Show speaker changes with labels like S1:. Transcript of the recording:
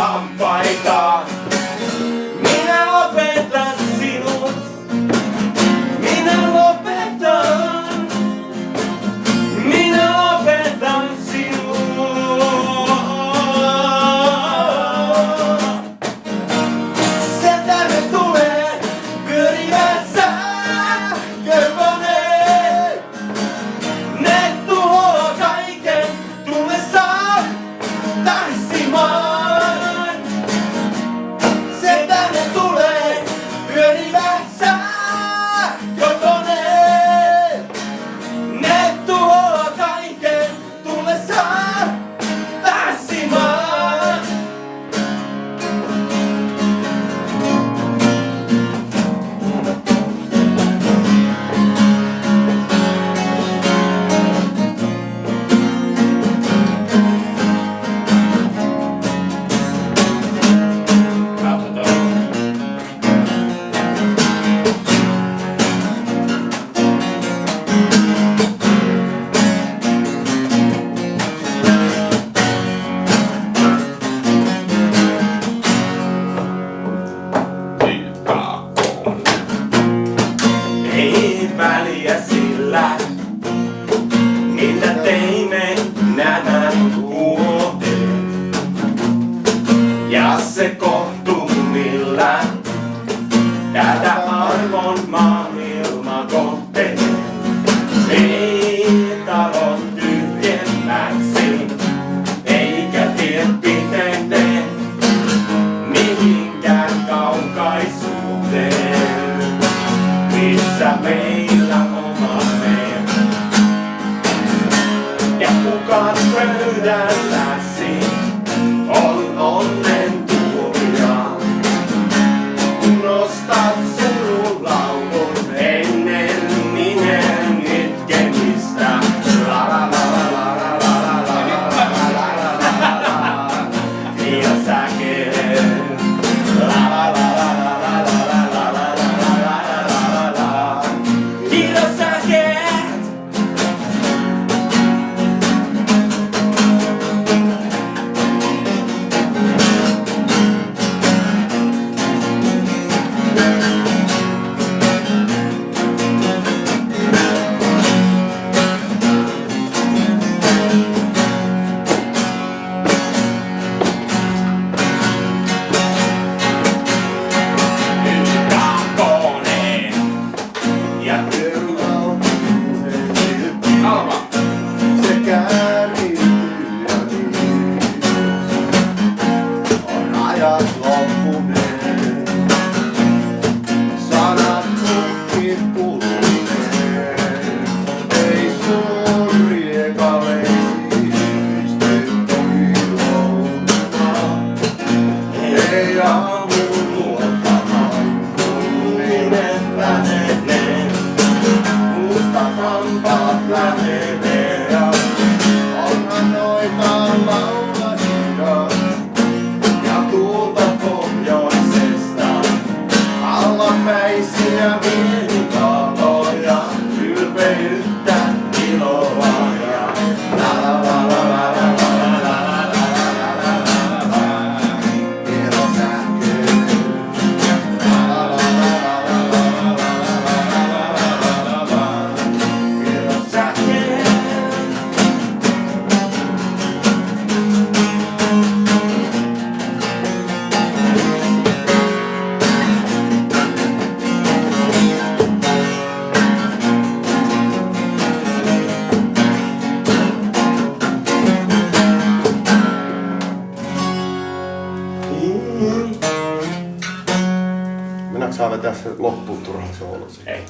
S1: hampaita. Minä opetan sinut. Minä lopetan. Minä opetan sinut. Sieltä me tulee pyörivät sähkökoneet. Ne tuhoaa kaiken tullessaan tanssimaan. Sieltä me tulee pyörivät sähkökoneet. Ne tuhoaa kaiken tullessaan tanssimaan. Ei väliä sillä, mitä teimme nämä vuodet. Ja se kohtuu millä tätä arvon maailma kohtee. Ei talo tyhjemmäksi, eikä tie pitene mihinkään kaukaisuuteen. Missä meillä oma me ja kukaan pöydälläsi on onnen tuomia. Kun nostat surulaulun ennen minän itkemistä. La la la la la la la la la la la. Ja säkeen. La la la la la la la la la la. Kiitos säkeet! Kakkonen ja Alma.
S2: Se käärityy ja niin on ajat loppuneet. Sanat tukkin pullineet. Ei sun riekaleisistä toivoa. Ei aamun luottamaan kuulinen lähenee. Musta hampaat lähenee ja onhan noita laulasia ja tuulta pohjoisesta. Allapäisiä mielitaloja, ylpeyttä, iloa ja la la la la la la la la la la. Kiitos sähköön. La la la la la la la. Kiitos sähköön. Mennäänkö saa vetää se loppuun turhaan soolosi?
S1: Ei.